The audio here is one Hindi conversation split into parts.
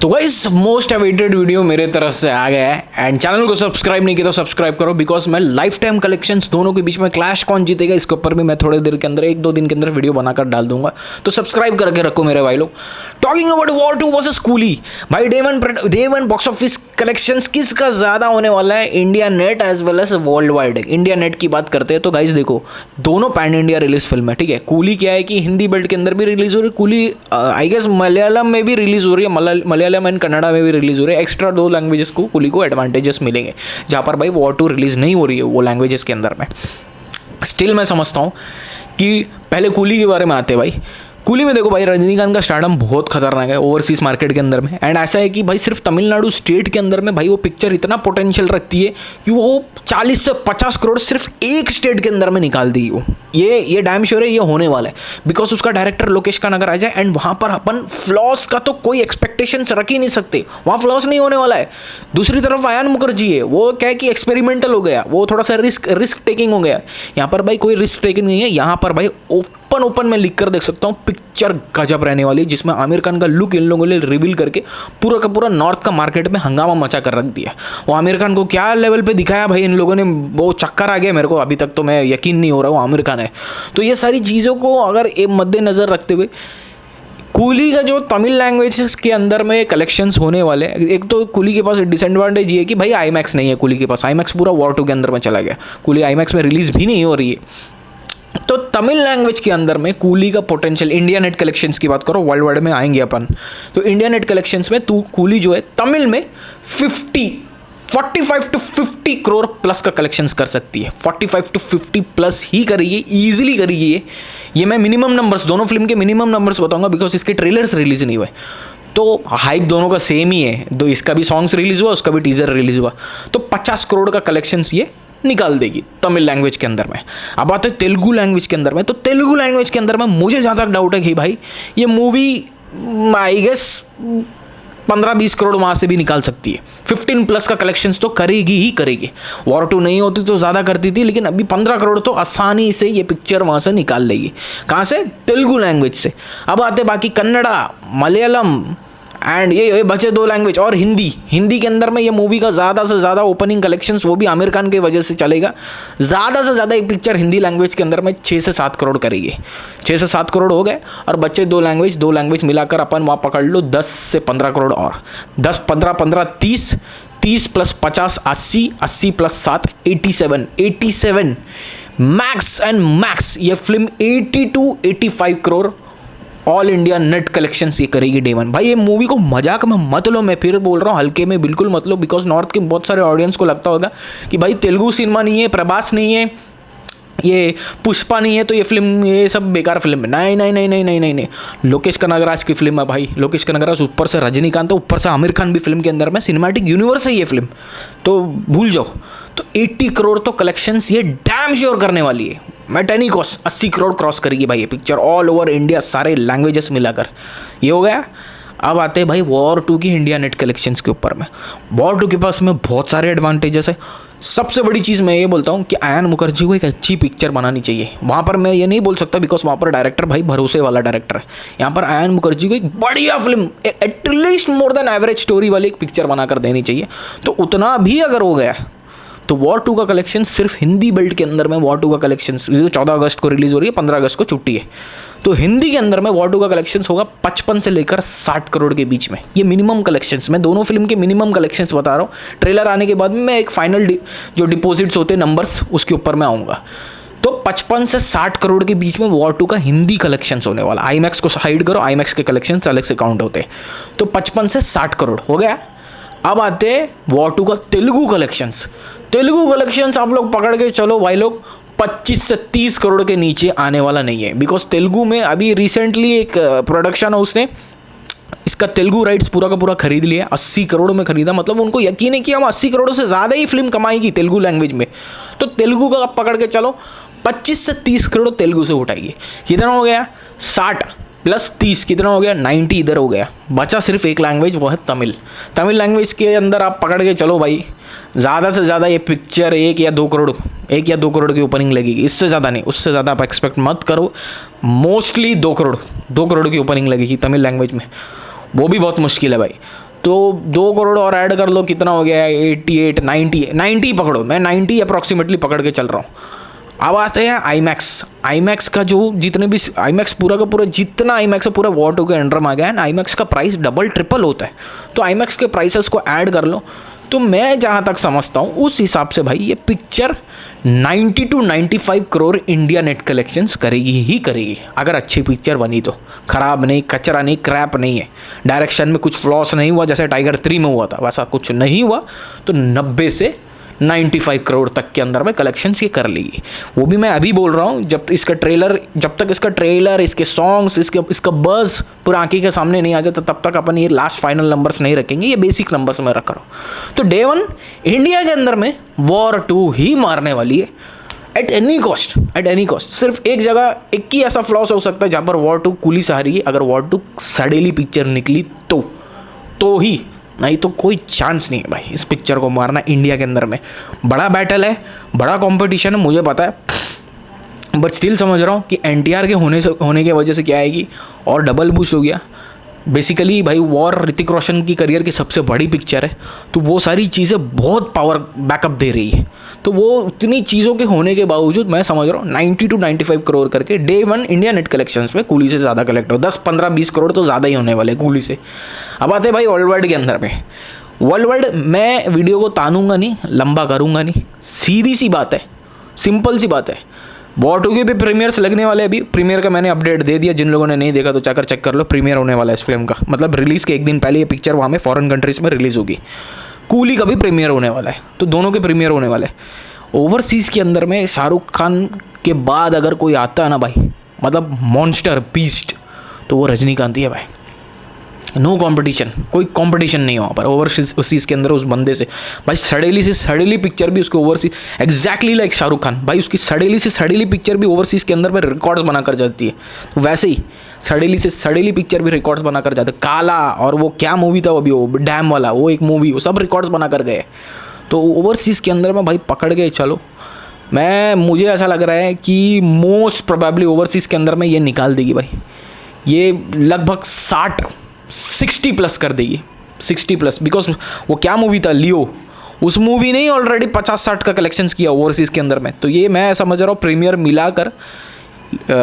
तो गाइस मोस्ट अवेटेड वीडियो मेरे तरफ से आ गया है एंड चैनल को सब्सक्राइब नहीं किया तो सब्सक्राइब करो बिकॉज मैं लाइफ टाइम कलेक्शंस दोनों के बीच में क्लैश कौन जीतेगा इसके ऊपर भी मैं थोड़ी देर के अंदर 1-2 दिन के अंदर वीडियो बनाकर डाल दूंगा। तो सब्सक्राइब करके रखो मेरे भाई लोग। Talking about War 2 versus Coolie, भाई day one box office collections किसका ज़्यादा होने वाला है, India net as well as worldwide. India net की बात करते हैं तो गाइज देखो दोनों पैन इंडिया रिलीज फिल्म है, ठीक है। कूली क्या है कि हिंदी बेल्ट के अंदर भी रिलीज हो रही है, कूली आई गेस मलयालम में भी रिलीज हो रही है, मलयालम एंड कन्नड़ा में भी रिलीज हो रही है। एक्स्ट्रा 2 लैंग्वेजेस को कूली को एडवांटेजेस मिलेंगे जहाँ पर भाई वॉर 2 रिलीज नहीं हो रही है वो लैंग्वेजेस के अंदर में। स्टिल मैं समझता हूँ कि पहले कूली के बारे में आते हैं। भाई कूली में देखो भाई रजनीकांत का स्टारडम बहुत खतरनाक है ओवरसीज मार्केट के अंदर में। एंड ऐसा है कि भाई सिर्फ तमिलनाडु स्टेट के अंदर में भाई वो पिक्चर इतना पोटेंशियल रखती है कि वो 40 से 50 करोड़ सिर्फ एक स्टेट के अंदर में निकाल दी वो। ये डैम श्योर है ये होने वाला है बिकॉज उसका डायरेक्टर लोकेश कनगराज आ जाए एंड वहाँ पर अपन फ्लॉस का तो कोई एक्सपेक्टेशंस रख ही नहीं सकते, वहाँ फ्लॉस नहीं होने वाला है। दूसरी तरफ आयान मुखर्जी है, वो क्या है कि एक्सपेरिमेंटल हो गया, वो थोड़ा सा रिस्क टेकिंग हो गया। यहाँ पर भाई कोई रिस्क टेकिंग नहीं है, यहाँ पर भाई ओपन में लिख कर देख सकता हूँ पिक्चर गजब रहने वाली है जिसमें आमिर खान का लुक इन लोगों ने रिवील करके पूरा का पूरा नॉर्थ का मार्केट में हंगामा मचा कर रख दिया। वो आमिर खान को क्या लेवल पे दिखाया भाई इन लोगों ने, वो चक्कर आ गया मेरे को, अभी तक तो मैं यकीन नहीं हो रहा वो आमिर खान है। तो ये सारी चीज़ों को अगर एक मद्देनज़र रखते हुए कूली का जो तमिल लैंग्वेज के अंदर में कलेक्शंस होने वाले हैं, एक तो कूली के पास डिसएडवांटेज ये है कि भाई आईमैक्स नहीं है कूली के पास, आईमैक्स पूरा वॉर 2 के अंदर में चला गया, कूली आईमैक्स में रिलीज़ भी नहीं हो रही है। तो तमिल लैंग्वेज के अंदर में कूली का पोटेंशियल, इंडिया नेट कलेक्शंस की बात करो वर्ल्ड वाइड में आएंगे अपन, तो इंडिया नेट कलेक्शंस में कूली जो है तमिल में 45 to 50 करोड़ प्लस का कलेक्शंस कर सकती है। 45 to 50 प्लस ही करेगी, ईजिली करेगी ये मैं मिनिमम नंबर्स, दोनों फिल्म के मिनिमम नंबर्स बताऊंगा बिकॉज इसके ट्रेलर्स रिलीज नहीं हुए। तो हाइप दोनों का सेम ही है, तो इसका भी सॉन्ग्स रिलीज हुआ उसका भी टीजर रिलीज हुआ, तो 50 करोड़ का कलेक्शंस ये निकाल देगी तमिल लैंग्वेज के अंदर में। अब आते हैं तेलुगु लैंग्वेज के अंदर में, तो तेलुगु लैंग्वेज के अंदर में मुझे जहाँ तक डाउट है कि भाई ये मूवी आई गेस 15-20 करोड़ वहाँ से भी निकाल सकती है। 15 प्लस का कलेक्शंस तो करेगी ही करेगी। वॉर 2 नहीं होती तो ज़्यादा करती थी, लेकिन अभी 15 करोड़ तो आसानी से ये पिक्चर वहाँ से निकाल लेगी। कहाँ से? तेलुगु लैंग्वेज से। अब आते बाकी कन्नड़ा, मलयालम एंड ये बचे 2 लैंग्वेज और हिंदी के अंदर में ये मूवी का ज़्यादा से ज़्यादा ओपनिंग कलेक्शंस वो भी आमिर खान की वजह से चलेगा। ज़्यादा से ज़्यादा एक पिक्चर हिंदी लैंग्वेज के अंदर में 6 से 7 करोड़ करेगी। 6 से 7 करोड़ हो गए और बच्चे 2 लैंग्वेज मिलाकर अपन वहाँ पकड़ लो 10 से 15 करोड़ और 10, 15, 30 plus 50, 80 plus 7, 87 max and max ये film 80 to 85 crore all India net collections ये करेगी डे वन। भाई ये मूवी को मजाक में मत लो, मैं फिर बोल रहा हूँ हल्के में बिल्कुल मत लो बिकॉज नॉर्थ के बहुत सारे ऑडियंस को लगता होगा कि भाई तेलुगु सिनेमा नहीं है, प्रभास नहीं है, ये पुष्पा नहीं है तो ये फिल्म ये सब बेकार फिल्म है। नहीं, लोकेश कनगराज की फिल्म है भाई, लोकेश कनगराज ऊपर से रजनीकांत, ऊपर से आमिर खान भी फिल्म के अंदर में, सिनेमैटिक यूनिवर्स है ये फिल्म, तो भूल जाओ। तो 80 करोड़ तो कलेक्शंस ये डैम श्योर करने वाली है। मैं 80 करोड़ क्रॉस करेगी भाई ये पिक्चर ऑल ओवर इंडिया सारे लैंग्वेजेस मिलाकर। ये हो गया। अब आते हैं भाई वॉर 2 की इंडिया नेट कलेक्शंस के ऊपर में। वॉर 2 के पास में बहुत सारे एडवांटेजेस है। सबसे बड़ी चीज़ मैं ये बोलता हूँ कि आयान मुखर्जी को एक अच्छी पिक्चर बनानी चाहिए। वहाँ पर मैं ये नहीं बोल सकता बिकॉज वहाँ पर डायरेक्टर भाई भरोसे वाला डायरेक्टर है। यहाँ पर आयान मुखर्जी को एक बढ़िया film, at least more than average story वाली एक पिक्चर बनाकर देनी चाहिए। तो उतना भी अगर हो गया तो वॉर 2 का कलेक्शन सिर्फ हिंदी बेल्ट के अंदर में वॉर 2 का कलेक्शन 14 अगस्त को रिलीज़ हो रही है, 15 अगस्त को छुट्टी है, तो हिंदी के अंदर में वॉर 2 का कलेक्शंस होगा 55 से लेकर 60 करोड़ के बीच में। ये मिनिमम कलेक्शंस, मैं दोनों फिल्म के मिनिमम कलेक्शंस बता रहा हूँ। ट्रेलर आने के बाद में मैं एक फाइनल जो डिपॉजिट्स होते हैं नंबर्स उसके ऊपर मैं आऊँगा। तो 55 से 60 करोड़ के बीच में वॉर 2 का हिंदी कलेक्शंस होने वाला। आईमैक्स को साइड करो, आईमैक्स के कलेक्शंस अलग से काउंट होते हैं। तो 55 से 60 करोड़ हो गया। अब आते हैं वॉर 2 का तेलुगु कलेक्शंस आप लोग पकड़ के चलो भाई लोग, 25 से 30 करोड़ के नीचे आने वाला नहीं है बिकॉज तेलुगु में अभी रिसेंटली एक प्रोडक्शन हाउस ने इसका तेलुगु राइट्स पूरा का पूरा खरीद लिया। 80 करोड़ में खरीदा, मतलब उनको यकीन है कि हम 80 करोड़ से ज़्यादा ही फिल्म कमाएगी तेलुगु लैंग्वेज में। तो तेलुगु का आप पकड़ के चलो 25 से 30 करोड़ तेलुगु से उठाइए। कितना हो गया? 60 प्लस 30 कितना हो गया? 90 इधर हो गया। बचा सिर्फ एक लैंग्वेज, वो है तमिल लैंग्वेज के अंदर आप पकड़ के चलो भाई, ज़्यादा से ज़्यादा ये पिक्चर 1 या 2 करोड़ की ओपनिंग लगेगी, इससे ज़्यादा नहीं, उससे ज़्यादा आप एक्सपेक्ट मत करो। मोस्टली 2 करोड़ की ओपनिंग लगेगी तमिल लैंग्वेज में, वो भी बहुत मुश्किल है भाई। तो 2 करोड़ और ऐड कर लो, कितना हो गया है 88 90 पकड़ो, मैं 90 अप्रॉक्सीमेटली पकड़ के चल रहा हूँ। अब आते हैं आईमैक्स का जो जितने भी आईमैक्स पूरा का पूरा जितना आईमैक्स है पूरा वॉर 2 के अंडर में आ गया है। आईमैक्स का प्राइस डबल ट्रिपल होता है, तो आईमैक्स के प्राइसेस को ऐड कर लो। तो मैं जहाँ तक समझता हूँ उस हिसाब से भाई ये picture 90 to 95 crore India net collections करेगी ही करेगी, अगर अच्छी पिक्चर बनी तो। ख़राब नहीं, कचरा नहीं, क्रैप नहीं है, डायरेक्शन में कुछ फ्लॉस नहीं हुआ जैसे टाइगर 3 में हुआ था, वैसा कुछ नहीं हुआ। तो 90 से 95 करोड़ तक के अंदर में कलेक्शंस ये कर लेगी। वो भी मैं अभी बोल रहा हूँ, जब तक इसका ट्रेलर, इसके सॉन्ग्स, इसका बज़ पूरा आंखी के सामने नहीं आ जाता, तब तक अपन ये लास्ट फाइनल नंबर्स नहीं रखेंगे, ये बेसिक नंबर्स में रख रहा हूँ। तो डे 1 इंडिया के अंदर में वॉर 2 ही मारने वाली है एट एनी कॉस्ट। सिर्फ एक जगह एक ही ऐसा फ्लॉस हो सकता है जहाँ पर वॉर 2 कूली से हारी है, अगर वॉर 2 सडेली पिक्चर निकली तो ही, नहीं तो कोई चांस नहीं है भाई इस पिक्चर को मारना इंडिया के अंदर में। बड़ा बैटल है, बड़ा कंपटीशन है, मुझे पता है, बट स्टिल समझ रहा हूँ कि एनटीआर के होने की वजह से क्या आएगी और डबल बूस्ट हो गया। बेसिकली भाई वॉर ऋतिक रोशन की करियर की सबसे बड़ी पिक्चर है, तो वो सारी चीज़ें बहुत पावर बैकअप दे रही है। तो वो उतनी चीज़ों के होने के बावजूद मैं समझ रहा हूँ 90 to 95 करोड़ करके डे 1 इंडिया नेट कलेक्शंस में कूली से ज़्यादा कलेक्ट हो, 10 15 20 करोड़ तो ज़्यादा ही होने वाले कूली से। अब आते हैं भाई वर्ल्ड वाइड के अंदर में। वर्ल्ड वाइड मैं वीडियो को तानूंगा नहीं, लंबा करूँगा नहीं, सीधी सी बात है, सिंपल सी बात है। वॉर 2 के भी प्रीमियर्स लगने वाले, अभी प्रीमियर का मैंने अपडेट दे दिया, जिन लोगों ने नहीं देखा तो जाकर चेक कर लो। प्रीमियर होने वाला है इस फिल्म का, मतलब रिलीज़ के एक दिन पहले ये पिक्चर वहाँ में फॉरेन कंट्रीज़ में रिलीज़ होगी। कूली का भी प्रीमियर होने वाला है, तो दोनों के प्रीमियर होने वाले हैं। ओवरसीज़ के अंदर में शाहरुख खान के बाद अगर कोई आता है ना भाई, मतलब मॉन्स्टर बीस्ट, तो वो रजनीकांत ही है भाई। नो कंपटीशन, कोई कंपटीशन नहीं है वहाँ पर ओवरसीज़ के अंदर उस बंदे से। भाई सड़ेली से सड़ेली पिक्चर भी उसको overseas exactly like Shahrukh Khan, भाई उसकी सड़ेली से सड़ेली पिक्चर भी ओवरसीज़ के अंदर में रिकॉर्ड्स बना कर जाती है। तो वैसे ही सड़ेली से सड़ेली पिक्चर भी रिकॉर्ड्स बना कर जाते। काला और वो क्या मूवी था अभी, वो डैम वाला, वो एक मूवी, वो सब रिकॉर्ड्स बना कर गए। तो ओवरसीज़ के अंदर में भाई पकड़ गए चलो। मुझे ऐसा लग रहा है कि मोस्ट प्रोबेबली ओवरसीज़ के अंदर में ये निकाल देगी भाई, ये लगभग 60 प्लस कर देगी, 60 प्लस। बिकॉज वो क्या मूवी था लियो, उस मूवी ने ही ऑलरेडी 50-60 का कलेक्शंस किया ओवरसीज़ के अंदर में। तो ये मैं समझ रहा हूँ प्रीमियर मिलाकर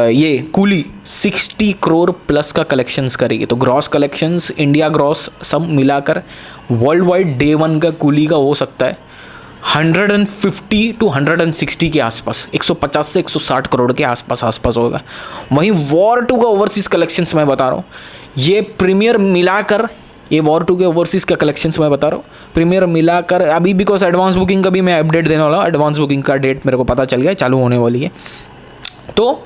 ये कूली 60 करोड़ प्लस का कलेक्शंस करेगी। तो ग्रॉस कलेक्शंस, इंडिया ग्रॉस सब मिलाकर वर्ल्ड वाइड डे 1 का कूली का हो सकता है 150 to 160 के आसपास, 150 से 160 करोड़ के आसपास होगा। वहीं वॉर 2 का ओवरसीज़ कलेक्शंस मैं बता रहा हूँ, ये प्रीमियर मिलाकर, ये वॉर 2 के ओवरसीज़ का कलेक्शंस मैं बता रहा हूँ, प्रीमियर मिलाकर अभी, बिकॉज एडवांस बुकिंग का भी मैं अपडेट देने वाला हूँ। एडवांस बुकिंग का डेट मेरे को पता चल गया, चालू होने वाली है। तो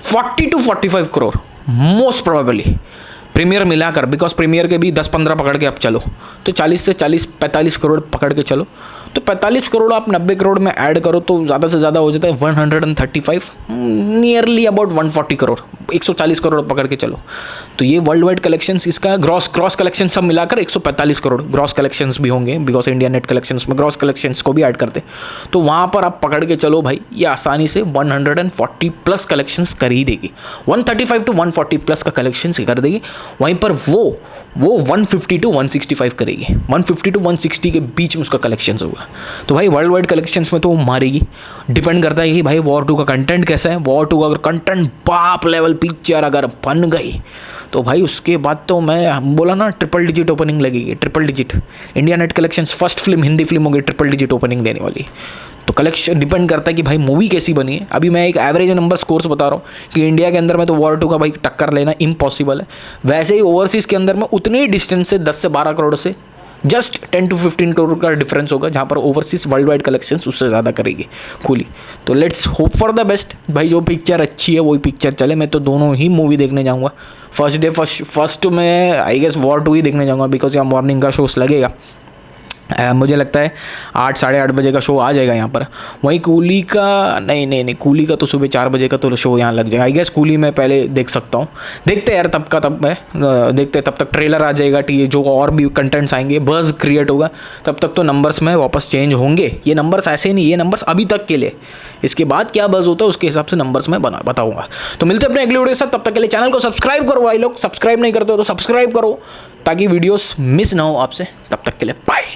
40 to 45 crore most probably premier मिलाकर, बिकॉज प्रीमियर के भी 10-15 पकड़ के अब चलो, तो 40 से 45 करोड़ पकड़ के चलो। तो 45 करोड़ आप 90 करोड़ में ऐड करो तो ज़्यादा से ज़्यादा हो जाता है 135, नियरली अबाउट 140 करोड़, 140 करोड़ पकड़ के चलो। तो ये वर्ल्ड वाइड कलेक्शंस, इसका क्रॉस कलेक्शन सब मिलाकर 145 करोड़ ग्रॉस कलेक्शंस भी होंगे, बिकॉज इंडिया नेट कलेक्शंस में ग्रॉस कलेक्शंस को भी ऐड करते। तो वहाँ पर आप पकड़ के चलो भाई, ये आसानी से 140 प्लस कलेक्शंस कर ही देगी, 135 to 140 प्लस का कलेक्शंस कर देगी। वहीं पर वो 150 to 165 करेगी, 150 to 160 के बीच में उसका कलेक्शंस होगा। तो भाई वर्ल्ड वाइड कलेक्शंस में तो वो मारेगी। डिपेंड करता है कि भाई वॉर 2 का कंटेंट कैसा है। वॉर 2 का अगर कंटेंट बाप लेवल पिक्चर अगर बन गई तो भाई उसके बाद तो मैं बोला ना ट्रिपल डिजिट ओपनिंग लगेगी, triple digit. India net collections first film, Hindi film होगी, ट्रिपल डिजिट ओपनिंग देने वाली। तो कलेक्शन डिपेंड करता है कि भाई मूवी कैसी बनी है। अभी मैं एक एवरेज नंबर स्कोर्स बता रहा हूँ कि इंडिया के अंदर में तो वॉर 2 का भाई टक्कर लेना इम्पॉसिबल है। वैसे ही ओवरसीज़ के अंदर में उतनी ही डिस्टेंस से 10 से 12 करोड़ से जस्ट 10 to 15 करोड़ का डिफरेंस होगा, जहाँ पर ओवरसीज़ वर्ल्ड वाइड कलेक्शंस उससे ज़्यादा करेगी कूली। तो let's hope for the best भाई, जो पिक्चर अच्छी है वही पिक्चर चले। मैं तो दोनों ही मूवी देखने जाऊँगा। फर्स्ट मैं आई गेस वॉर 2 ही देखने जाऊँगा, बिकॉज यहाँ मॉर्निंग का शोस लगेगा। मुझे लगता है 8 साढ़े 8 बजे का शो आ जाएगा यहाँ पर। वहीं कूली का नहीं, कूली का तो सुबह 4 बजे का तो शो यहाँ लग जाएगा। आई गेस कूली मैं पहले देख सकता हूँ, देखते यार तब देखते, तब तक ट्रेलर आ जाएगा, जो और भी कंटेंट्स आएंगे, बज़ क्रिएट होगा, तब तक तो नंबर्स में वापस चेंज होंगे। ये नंबर्स ऐसे नहीं, ये नंबर्स अभी तक के लिए, इसके बाद क्या बज़ होता है उसके हिसाब से नंबर्स मैं बताऊंगा। तो मिलते हैं अपने अगले वीडियो के साथ, तब तक के लिए चैनल को सब्सक्राइब करो भाई लोग, सब्सक्राइब नहीं करते हो तो सब्सक्राइब करो ताकि वीडियोस मिस ना हो आपसे। तब तक के लिए बाय।